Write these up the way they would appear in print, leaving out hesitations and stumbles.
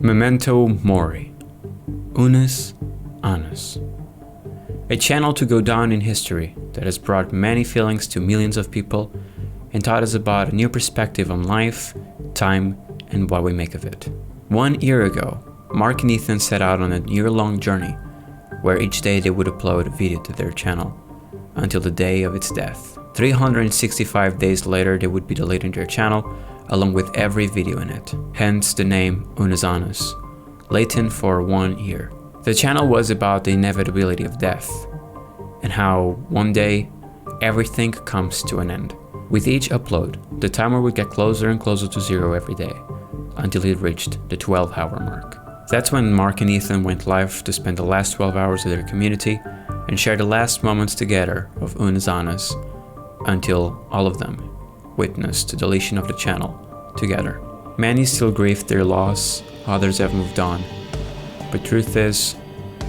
Memento Mori, Unus Annus. A channel to go down in history that has brought many feelings to millions of people and taught us about a new perspective on life, time, and what we make of it. 1 year ago, Mark and Ethan set out on a year-long journey where each day they would upload a video to their channel until the day of its death. 365 days later, they would be deleting their channel along with every video in it. Hence the name Unus Annus, Latin for 1 year. The channel was about the inevitability of death and how one day everything comes to an end. With each upload, the timer would get closer and closer to zero every day until it reached the 12-hour mark. That's when Mark and Ethan went live to spend the last 12 hours with their community and share the last moments together of Unus Annus until all of them witnessed the deletion of the channel together. Many still grieve their loss, others have moved on. But truth is,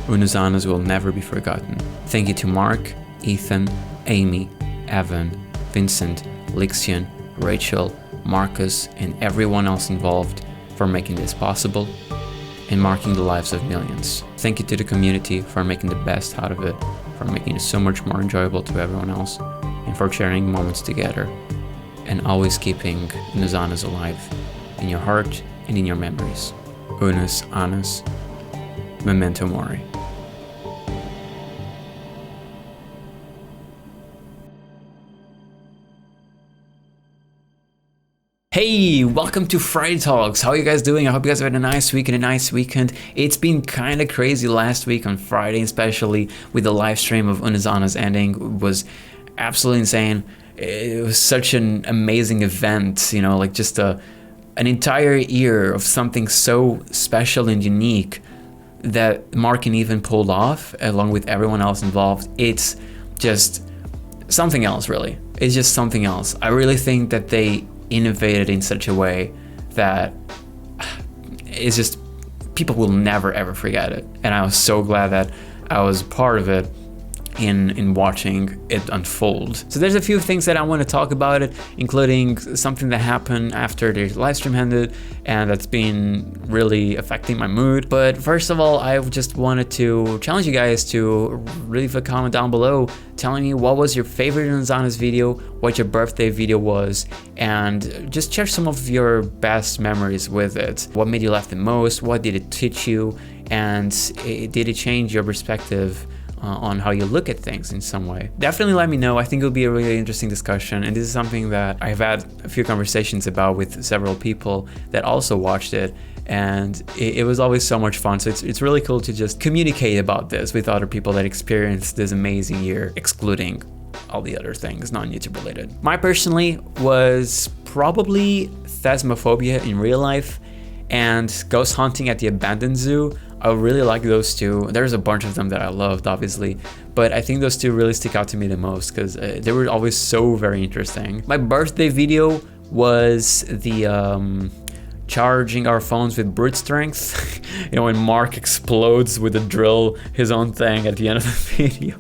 Unus Annus will never be forgotten. Thank you to Mark, Ethan, Amy, Evan, Vincent, Lixian, Rachel, Marcus, and everyone else involved for making this possible and marking the lives of millions. Thank you to the community for making the best out of it, for making it so much more enjoyable to everyone else, and for sharing moments together, and always keeping Unus Annus alive in your heart and in your memories. Unus Annus, Memento Mori. Hey, welcome to Friday Talks. How are you guys doing? I hope you guys had a nice week and a nice weekend. It's been kind of crazy last week on Friday, especially with the live stream of Unus Annus ending. It was absolutely insane. It was such an amazing event, you know, like just an entire year of something so special and unique that Mark and Ethan pulled off along with everyone else involved. It's just something else, really. It's just something else. I really think that they innovated in such a way that it's just, people will never ever forget it. And I was so glad that I was part of it in watching it unfold. So there's a few things that I want to talk about it, including something that happened after the live stream ended and that's been really affecting my mood. But first of all, I just wanted to challenge you guys to leave a comment down below telling me what was your favorite Unus Annus video, what your birthday video was, and just share some of your best memories with it. What made you laugh the most? What did it teach you? And did it change your perspective on how you look at things in some way? Definitely let me know. I think it'll be a really interesting discussion, and this is something that I've had a few conversations about with several people that also watched it, and it was always so much fun. So it's really cool to just communicate about this with other people that experienced this amazing year, excluding all the other things non-YouTube related. Mine personally was probably Thesmophobia in real life and Ghost Hunting at the Abandoned Zoo. I really like those two. There's a bunch of them that I loved, obviously, but I think those two really stick out to me the most because they were always so very interesting. My birthday video was the charging our phones with brute strength. You know, when Mark explodes with a drill, his own thing at the end of the video.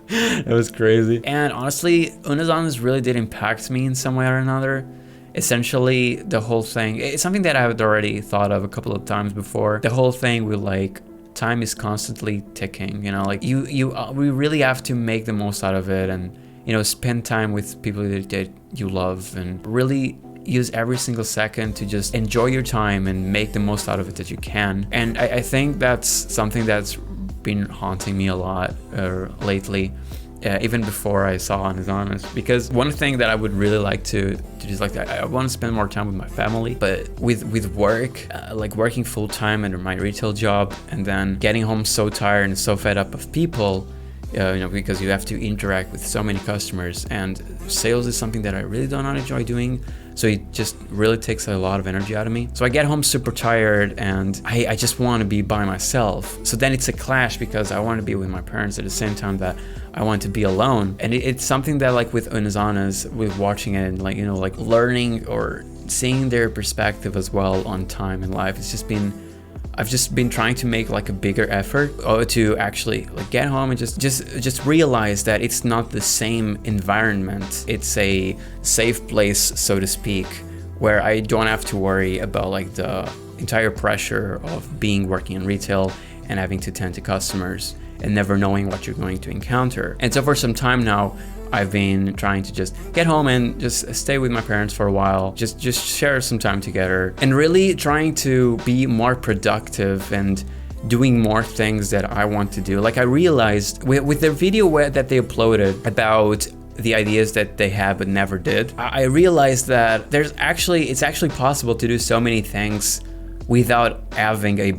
It was crazy. And honestly, Unus Annus really did impact me in some way or another. Essentially, the whole thing, it's something that I had already thought of a couple of times before. The whole thing with like, time is constantly ticking, you know, like we really have to make the most out of it and, you know, spend time with people that you love and really use every single second to just enjoy your time and make the most out of it that you can. And I think that's something that's been haunting me a lot lately. Even before I saw Unus Annus, because one thing that I would really like to do is like I want to spend more time with my family, but with work, like working full time under my retail job and then getting home so tired and so fed up of people, you know, because you have to interact with so many customers, and sales is something that I really do not enjoy doing. So it just really takes a lot of energy out of me. So I get home super tired and I just want to be by myself. So then it's a clash because I want to be with my parents at the same time that I want to be alone. And it's something that like with Unus Annus, with watching it and like, you know, like learning or seeing their perspective as well on time and life, it's just been, I've just been trying to make like a bigger effort to actually like get home and just realize that it's not the same environment. It's a safe place, so to speak, where I don't have to worry about like the entire pressure of working in retail and having to tend to customers and never knowing what you're going to encounter. And so for some time now, I've been trying to just get home and just stay with my parents for a while, just share some time together, and really trying to be more productive and doing more things that I want to do. Like I realized with the video that they uploaded about the ideas that they had but never did, I realized that it's actually possible to do so many things without having a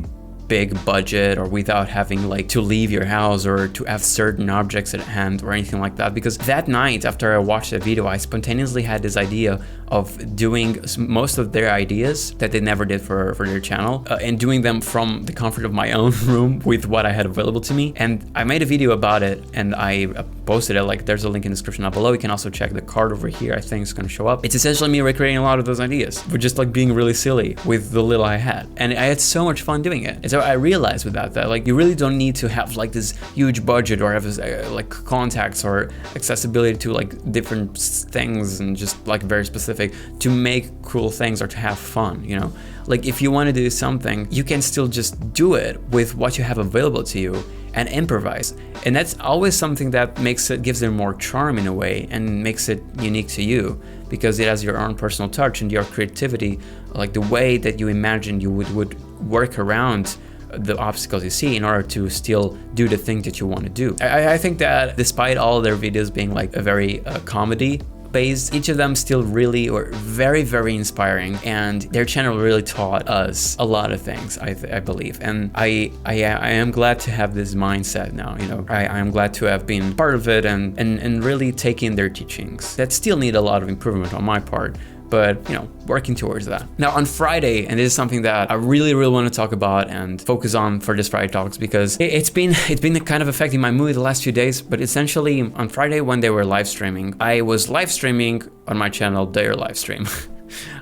big budget or without having like to leave your house or to have certain objects at hand or anything like that. Because that night after I watched the video, I spontaneously had this idea of doing most of their ideas that they never did for their channel and doing them from the comfort of my own room with what I had available to me. And I made a video about it and I posted it. Like there's a link in the description down below. You can also check the card over here. I think it's going to show up. It's essentially me recreating a lot of those ideas, but just like being really silly with the little I had. And I had so much fun doing it. And so I realized with that like you really don't need to have like this huge budget or have like contacts or accessibility to like different things and just like very specific to make cool things or to have fun, you know? Like if you want to do something, you can still just do it with what you have available to you and improvise. And that's always something that gives it more charm in a way and makes it unique to you, because it has your own personal touch and your creativity, like the way that you imagine you would work around the obstacles you see in order to still do the thing that you want to do. I think that despite all their videos being like a very comedy based, each of them still really or very, very inspiring, and their channel really taught us a lot of things, I believe. And I am glad to have this mindset now, you know. I am glad to have been part of it and really taking their teachings that still need a lot of improvement on my part, but you know, working towards that. Now on Friday, and this is something that I really want to talk about and focus on for this Friday Talks, because it's been kind of affecting my mood the last few days. But essentially on Friday when they were live streaming, I was live streaming on my channel their live stream.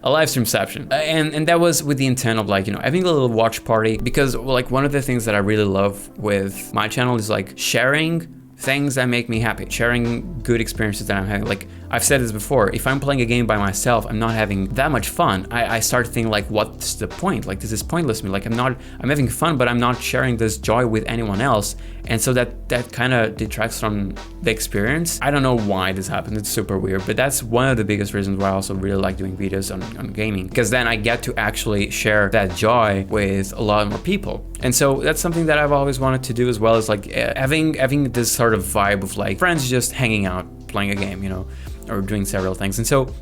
A live streamception, and that was with the intent of like, you know, having a little watch party, because like one of the things that I really love with my channel is like sharing things that make me happy, sharing good experiences that I'm having. Like I've said this before, if I'm playing a game by myself, I'm not having that much fun. I start thinking like, what's the point? Like this is pointless to me. Like I'm having fun, but I'm not sharing this joy with anyone else. And so that kind of detracts from the experience. I don't know why this happened. It's super weird, but that's one of the biggest reasons why I also really like doing videos on gaming, because then I get to actually share that joy with a lot more people. And so that's something that I've always wanted to do, as well as like having this sort of vibe of like friends just hanging out, playing a game, you know, or doing several things. And so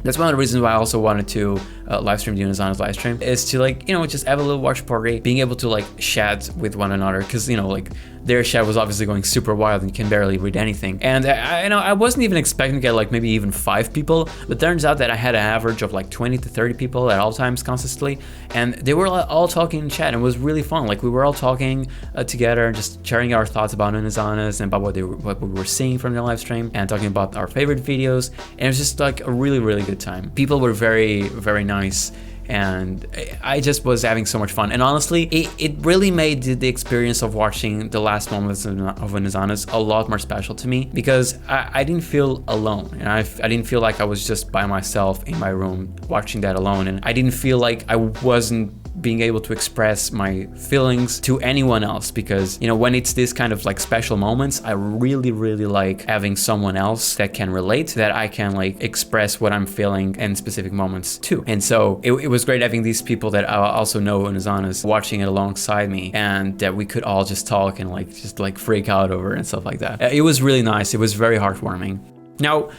that's one of the reasons why I also wanted to live stream the Unus Annus live stream, is to like, you know, just have a little watch party, being able to like chat with one another, because you know, like their chat was obviously going super wild and you can barely read anything. And I know I wasn't even expecting to get like maybe even 5 people, but turns out that I had an average of like 20 to 30 people at all times consistently, and they were all talking in chat, and it was really fun. Like we were all talking together, just sharing our thoughts about Unus Annus and about what we were seeing from the live stream, and talking about our favorite videos. And it was just like a really good time. People were very nice, and I just was having so much fun. And honestly, it really made the experience of watching the last moments of Unus Annus a lot more special to me, because I didn't feel alone, and I didn't feel like I was just by myself in my room watching that alone, and I didn't feel like I wasn't being able to express my feelings to anyone else, because you know, when it's this kind of like special moments, I really like having someone else that can relate, that I can like express what I'm feeling in specific moments too. And so it was great having these people that I also know Unus Annus watching it alongside me, and that we could all just talk and like just like freak out over and stuff like that. It was really nice. It was very heartwarming. Now,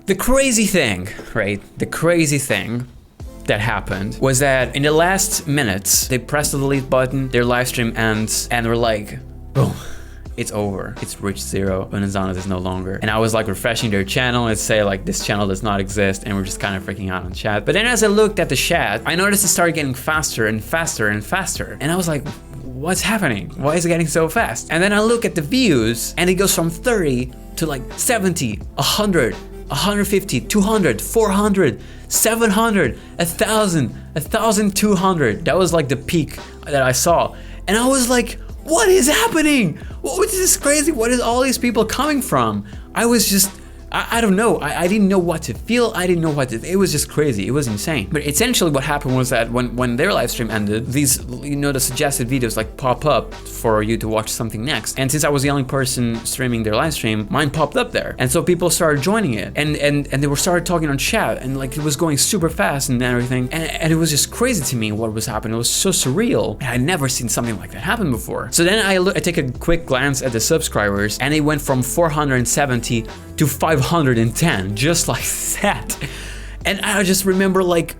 the crazy thing, right? The crazy thing that happened was that in the last minutes, they pressed the delete button, their live stream ends, and we're like, boom, it's over. It's reached 0. Unus Annus is no longer. And I was like refreshing their channel and say like, this channel does not exist, and we're just kind of freaking out on chat. But then as I looked at the chat, I noticed it started getting faster and faster and faster. And I was like, what's happening? Why is it getting so fast? And then I look at the views, and it goes from 30 to like 70, 100, 150, 200, 400, 700, 1,000, 1,200. That was like the peak that I saw. And I was like, what is happening? What is this crazy? What is all these people coming from? I was I don't know. I didn't know what to feel. I didn't know what to, it was just crazy. It was insane. But essentially what happened was that when their live stream ended, these, the suggested videos like pop up for you to watch something next. And since I was the only person streaming their live stream, mine popped up there. And so people started joining it, and they started talking on chat, and like it was going super fast and everything. And it was just crazy to me what was happening. It was so surreal. And I'd never seen something like that happen before. So then I take a quick glance at the subscribers, and it went from 470 to 510, just like that. And I just remember like,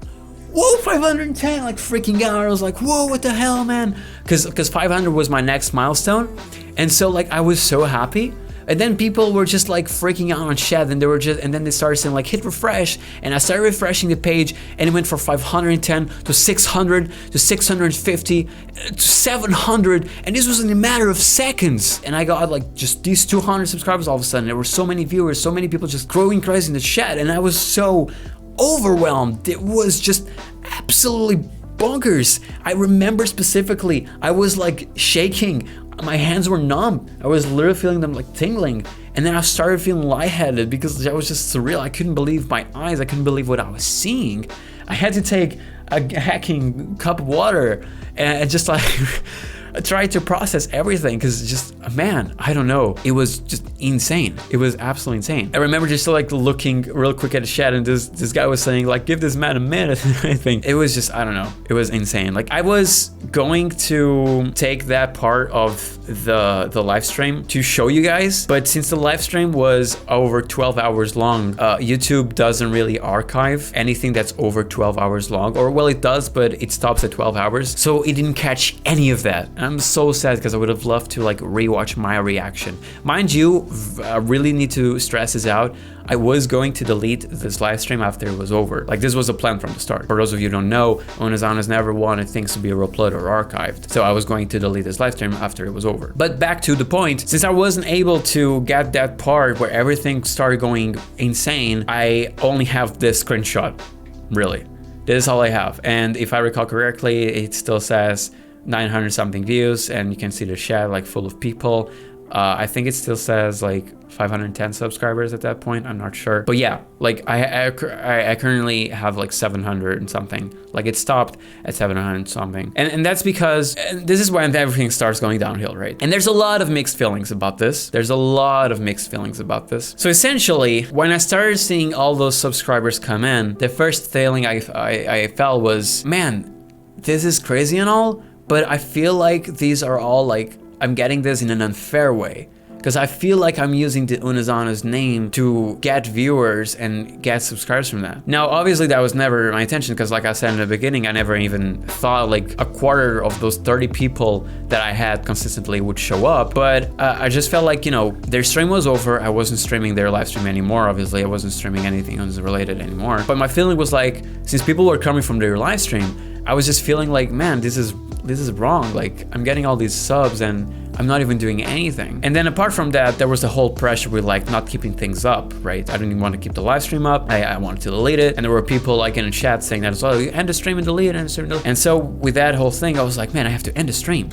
whoa, 510, like freaking out. I was like, whoa, what the hell, man? Because 500 was my next milestone. And so like I was so happy. And then people were just like freaking out on chat, and then they started saying like hit refresh, and I started refreshing the page, and it went from 510 to 600 to 650 to 700, and this was in a matter of seconds. And I got like just these 200 subscribers all of a sudden. There were so many viewers, so many people just growing crazy in the chat, and I was so overwhelmed. It was just absolutely bonkers. I remember specifically, I was like shaking. My hands were numb. I was literally feeling them like tingling. And then I started feeling lightheaded because that was just surreal. I couldn't believe my eyes. I couldn't believe what I was seeing. I had to take a hacking cup of water and just like try to process everything, because just, man, I don't know. It was just insane. It was absolutely insane. I remember just like looking real quick at the chat, and this guy was saying like, give this man a minute. I think it was just, I don't know. It was insane. Like I was going to take that part of the live stream to show you guys, but since the live stream was over 12 hours long, YouTube doesn't really archive anything that's over 12 hours long, or well, it does, but it stops at 12 hours. So it didn't catch any of that. I'm so sad because I would have loved to like rewatch my reaction. Mind you, I really need to stress this out. I was going to delete this live stream after it was over. Like this was a plan from the start. For those of you who don't know, Unus Annus never wanted things to be uploaded or archived. So I was going to delete this live stream after it was over. But back to the point, since I wasn't able to get that part where everything started going insane, I only have this screenshot, really. This is all I have. And if I recall correctly, it still says 900 something views, and you can see the chat like full of people. I think it still says like 510 subscribers at that point. I'm not sure, but yeah, like I currently have like 700 and something. Like it stopped at 700 something, and that's because this is when everything starts going downhill, right? And there's a lot of mixed feelings about this. So essentially, when I started seeing all those subscribers come in, the first feeling I felt was, man, this is crazy and all, but I feel like these are all like, I'm getting this in an unfair way, because I feel like I'm using the Unus Annus name to get viewers and get subscribers from that. Now, obviously that was never my intention, because like I said in the beginning, I never even thought like a quarter of those 30 people that I had consistently would show up. But I just felt like, their stream was over. I wasn't streaming their live stream anymore. Obviously, I wasn't streaming anything Unus related anymore. But my feeling was like, since people were coming from their live stream, I was just feeling like, man, this is wrong. Like I'm getting all these subs and I'm not even doing anything. And then apart from that, there was the whole pressure with like not keeping things up, right? I didn't even want to keep the live stream up. I wanted to delete it. And there were people like in the chat saying that as well, end the stream and delete it, end the stream and delete it. And so with that whole thing, I was like, man, I have to end the stream.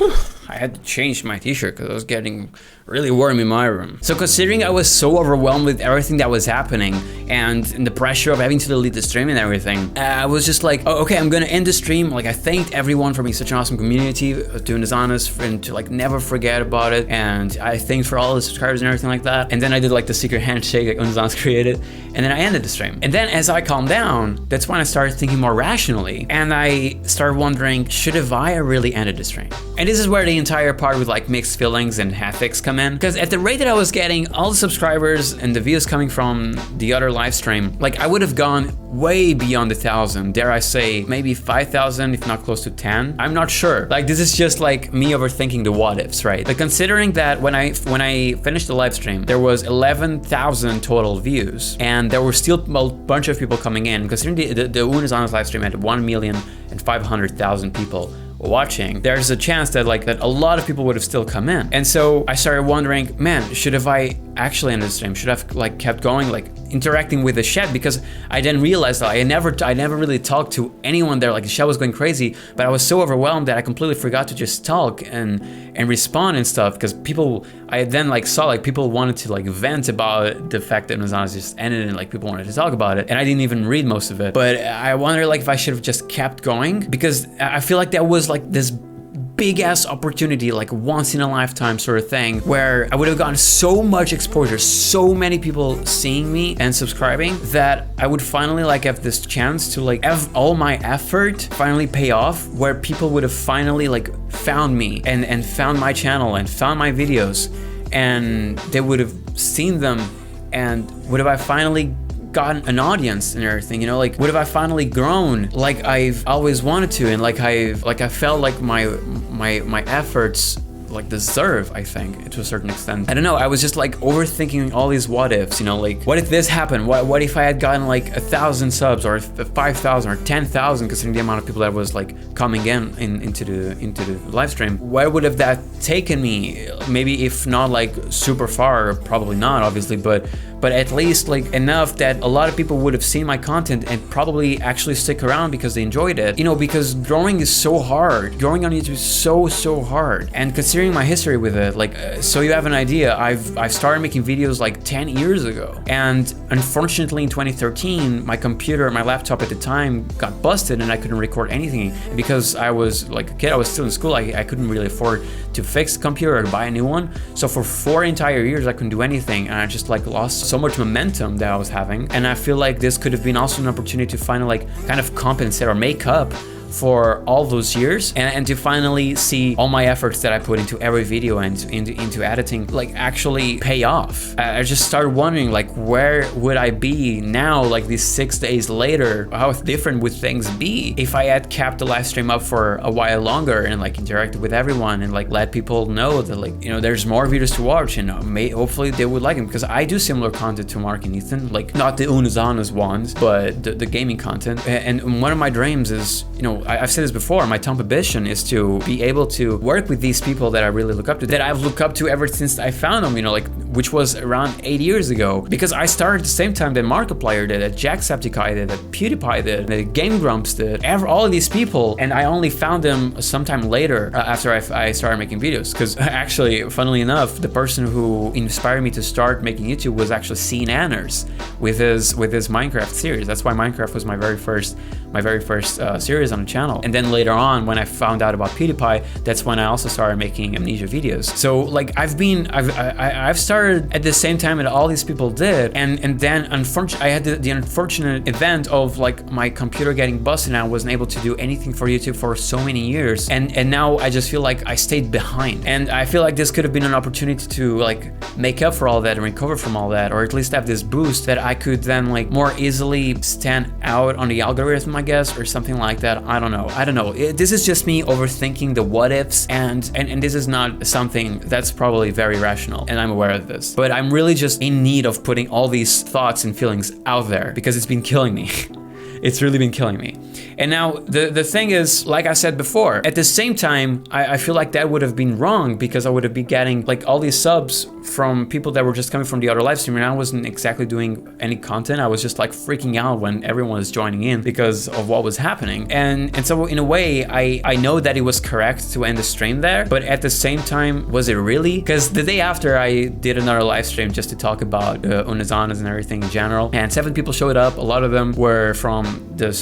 I had to change my t-shirt because I was getting really warm in my room. So considering I was so overwhelmed with everything that was happening and the pressure of having to delete the stream and everything, I was just like, oh, okay, I'm gonna end the stream. Like I thanked everyone for being such an awesome community, to Unus Annus, and to like never forget about it. And I thanked for all the subscribers and everything like that. And then I did like the secret handshake that Unus Annus created. And then I ended the stream. And then as I calmed down, that's when I started thinking more rationally. And I started wondering, should have I really ended the stream? And this is where the entire part with like mixed feelings and ethics come in. Because at the rate that I was getting all the subscribers and the views coming from the other live stream, like I would have gone way beyond 1,000. Dare I say, maybe 5,000, if not close to 10. I'm not sure. Like this is just like me overthinking the what ifs, right? But considering that when I finished the live stream, there was 11,000 total views, and there were still a bunch of people coming in. Considering the Unus Annus live stream had 1,500,000 people watching, there's a chance that a lot of people would have still come in. And so I started wondering, man, should have I actually ended the stream? Should have like kept going, like interacting with the chat? Because I didn't realize that I never really talked to anyone there. Like the chat was going crazy, but I was so overwhelmed that I completely forgot to just talk and respond and stuff, because people, I then like saw like people wanted to like vent about the fact that Unus Annus just ended, and like people wanted to talk about it, and I didn't even read most of it. But I wonder like if I should have just kept going, because I feel like that was like this big ass opportunity, like once in a lifetime sort of thing, where I would have gotten so much exposure, so many people seeing me and subscribing, that I would finally like have this chance to like have all my effort finally pay off, where people would have finally like found me and found my channel and found my videos, and they would have seen them, and would have I finally gotten an audience and everything, you know, like would have I finally grown like I've always wanted to, and like I felt like my efforts like deserve, I think, to a certain extent. I don't know, I was just like overthinking all these what ifs, you know, like what if this happened, what if I had gotten like 1,000 subs or 5,000 or 10,000, considering the amount of people that was like coming into the live stream. Where would have that taken me? Maybe if not like super far, probably not obviously, but at least like enough that a lot of people would have seen my content and probably actually stick around because they enjoyed it. You know, because growing is so hard. Growing on YouTube is so hard. And considering my history with it, like, so you have an idea, I've started making videos like 10 years ago. And unfortunately in 2013, my laptop at the time got busted and I couldn't record anything. Because I was like a kid, I was still in school, I couldn't really afford to fix the computer or buy a new one. So for 4 entire years, I couldn't do anything. And I just like lost so much momentum that I was having. And I feel like this could have been also an opportunity to finally like kind of compensate or make up for all those years, and to finally see all my efforts that I put into every video and into editing like actually pay off. I just started wondering like where would I be now, like these 6 days later? How different would things be if I had kept the live stream up for a while longer and like interacted with everyone and like let people know that like, you know, there's more videos to watch, and hopefully they would like them, because I do similar content to Mark and Ethan, like not the Unus Annus ones, but the gaming content. And one of my dreams is, you know, I've said this before, my top ambition is to be able to work with these people that I really look up to, that I've looked up to ever since I found them, you know, like, which was around 8 years ago. Because I started at the same time that Markiplier did, that Jacksepticeye did, that PewDiePie did, that Game Grumps did, all of these people, and I only found them sometime later after I started making videos. Because actually, funnily enough, the person who inspired me to start making YouTube was actually Unus Annus with his Minecraft series. That's why Minecraft was my very first series on the channel. And then later on, when I found out about PewDiePie, that's when I also started making Amnesia videos. So like I've started at the same time that all these people did, and then unfortunately I had the unfortunate event of like my computer getting busted, and I wasn't able to do anything for YouTube for so many years, and now I just feel like I stayed behind. And I feel like this could have been an opportunity to like make up for all that and recover from all that, or at least have this boost that I could then like more easily stand out on the algorithm, I guess, or something like that. I don't know. This is just me overthinking the what ifs, and this is not something that's probably very rational, and I'm aware of this. But I'm really just in need of putting all these thoughts and feelings out there, because it's been killing me. It's really been killing me. And now the thing is, like I said before, at the same time, I feel like that would have been wrong, because I would have been getting like all these subs from people that were just coming from the other live stream, and I wasn't exactly doing any content. I was just like freaking out when everyone was joining in because of what was happening. And so in a way, I know that it was correct to end the stream there, but at the same time, was it really? Because the day after, I did another live stream just to talk about Unus Annus and everything in general, and 7 people showed up. A lot of them were from the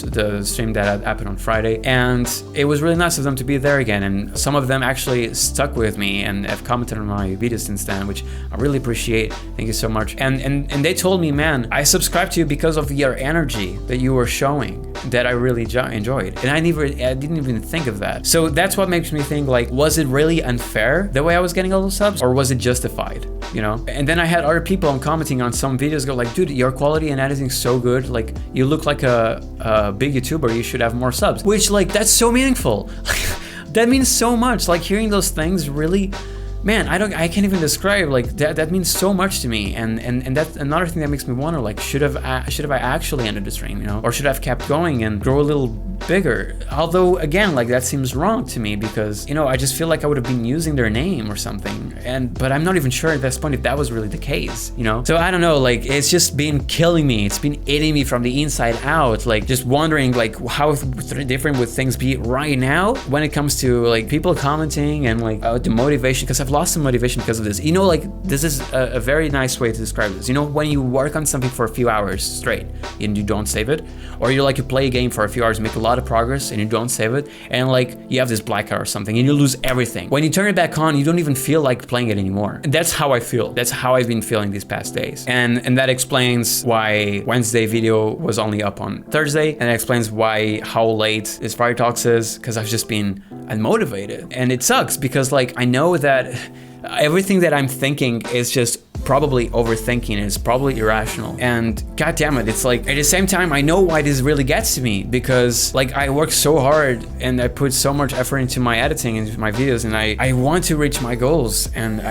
stream that had happened on Friday, and it was really nice of them to be there again, and some of them actually stuck with me and have commented on my videos since then, which I really appreciate. Thank you so much. And they told me, man, I subscribed to you because of your energy that you were showing, that I really enjoyed, and I didn't even think of that. So that's what makes me think, like, was it really unfair the way I was getting all those subs, or was it justified, you know? And then I had other people commenting on some videos go like, dude, your quality and editing is so good, like you look like a big YouTuber, you should have more subs. Which, like, that's so meaningful. That means so much. Like, hearing those things really, man, I can't even describe, like, that means so much to me. And that's another thing that makes me wonder, like, should have I actually ended the stream, you know, or should I have kept going and grow a little bigger. Although again, like that seems wrong to me because, you know, I just feel like I would have been using their name or something. But I'm not even sure at this point if that was really the case, you know? So I don't know, like it's just been killing me. It's been eating me from the inside out. Like just wondering like how different would things be right now when it comes to like people commenting and like the motivation, because I've lost some motivation because of this. You know, like this is a very nice way to describe this. You know, when you work on something for a few hours straight and you don't save it, or you play a game for a few hours, make a lot of progress and you don't save it, and like you have this blackout or something and you lose everything. When you turn it back on, you don't even feel like playing it anymore. And that's how I feel. That's how I've been feeling these past days. And that explains why Wednesday video was only up on Thursday, and it explains why how late this Friday Talks is, because I've just been unmotivated. And it sucks because like I know that everything that I'm thinking is just probably overthinking. It's probably irrational, and god damn it, it's like at the same time I know why this really gets to me, because like I work so hard and I put so much effort into my editing and into my videos, and I want to reach my goals, and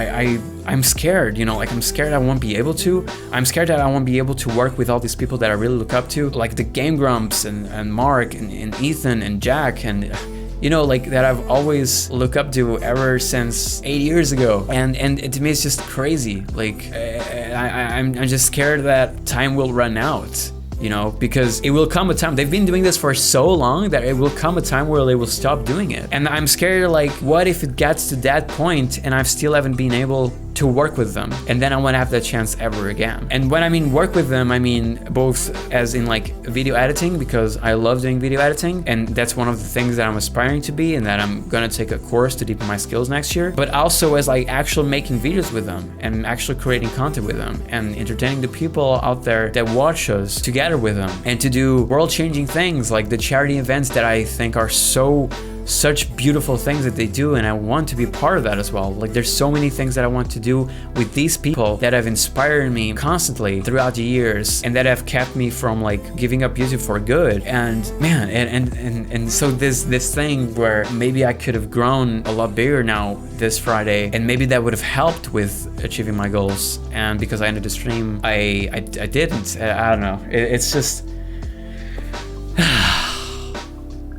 I'm scared, you know, like I'm scared I won't be able to. I'm scared that I won't be able to work with all these people that I really look up to, like the Game Grumps and Mark and Ethan and Jack, and you know, like that I've always looked up to ever since 8 years ago. And to me, it's just crazy. Like, I'm just scared that time will run out, you know, because it will come a time. They've been doing this for so long that it will come a time where they will stop doing it. And I'm scared, like, what if it gets to that point and I still haven't been able to work with them, and then I won't have that chance ever again. And when I mean work with them, I mean both as in like video editing, because I love doing video editing and that's one of the things that I'm aspiring to be, and that I'm gonna take a course to deepen my skills next year, but also as like actually making videos with them and actually creating content with them and entertaining the people out there that watch us together with them, and to do world-changing things like the charity events that I think are such beautiful things that they do, and I want to be part of that as well. Like there's so many things that I want to do with these people that have inspired me constantly throughout the years, and that have kept me from like giving up YouTube for good. And man, and so this thing where maybe I could have grown a lot bigger now this Friday, and maybe that would have helped with achieving my goals, and because I ended the stream I didn't. I don't know, it's just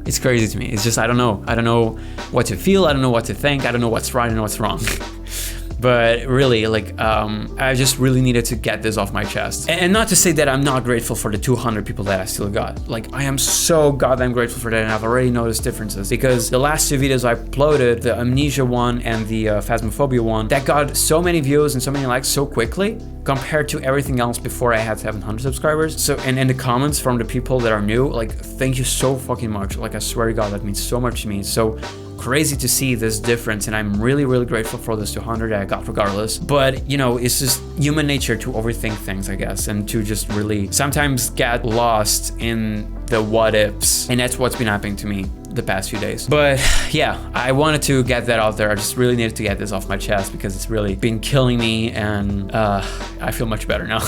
it's crazy to me. It's just, I don't know what to feel. I don't know what to think. I don't know what's right and what's wrong. But really, like, I just really needed to get this off my chest. And not to say that I'm not grateful for the 200 people that I still got. Like, I am so goddamn grateful for that, and I've already noticed differences. Because the last two videos I uploaded, the Amnesia one and the Phasmophobia one, that got so many views and so many likes so quickly, compared to everything else before I had 700 subscribers. So, and in the comments from the people that are new, like, thank you so fucking much. Like, I swear to God, that means so much to me. So crazy to see this difference, and I'm really grateful for this 200 that I got regardless. But you know, it's just human nature to overthink things, I guess, and to just really sometimes get lost in the what ifs, and that's what's been happening to me the past few days. But yeah, I wanted to get that out there. I just really needed to get this off my chest because it's really been killing me, and I feel much better now.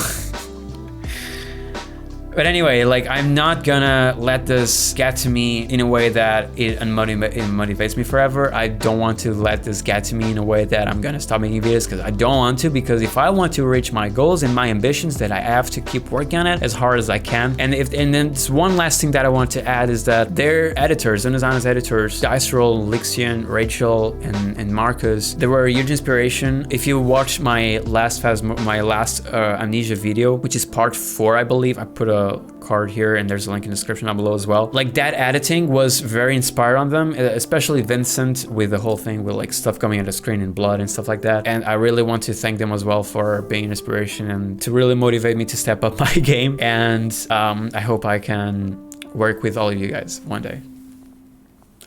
But anyway, like, I'm not gonna let this get to me in a way that it motivates me forever. I don't want to let this get to me in a way that I'm gonna stop making videos, because I don't want to, because if I want to reach my goals and my ambitions, that I have to keep working on it as hard as I can. And then one last thing that I want to add is that their editors, Unus Annus editors, Diceroll, Lixian, Rachel, and Marcus, they were a huge inspiration. If you watch my last Amnesia video, which is part 4, I believe, I put a card here and there's a link in the description down below as well. Like, that editing was very inspired on them, especially Vincent, with the whole thing with like stuff coming on the screen and blood and stuff like that. And I really want to thank them as well for being an inspiration and to really motivate me to step up my game. And I hope I can work with all of you guys one day.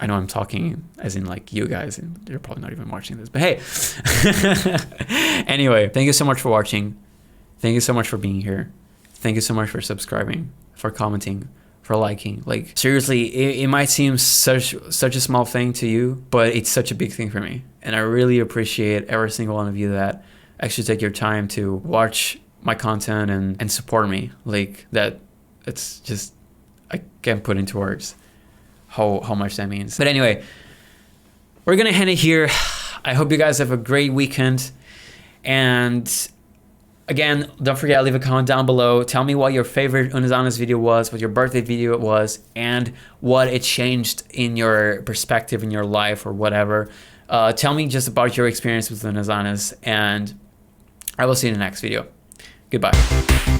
I know I'm talking as in like you guys, and you're probably not even watching this, but hey. Anyway, thank you so much for watching. Thank you so much for being here. Thank you so much for subscribing, for commenting, for liking. Like, seriously, it might seem such a small thing to you, but it's such a big thing for me. And I really appreciate every single one of you that actually take your time to watch my content and support me. Like, that, it's just, I can't put into words how much that means. But anyway, we're gonna end it here. I hope you guys have a great weekend, and Again, don't forget, leave a comment down below. Tell me what your favorite Unus Annus video was, what your birthday video was, and what it changed in your perspective in your life or whatever. Tell me just about your experience with Unus Annus, and I will see you in the next video. Goodbye.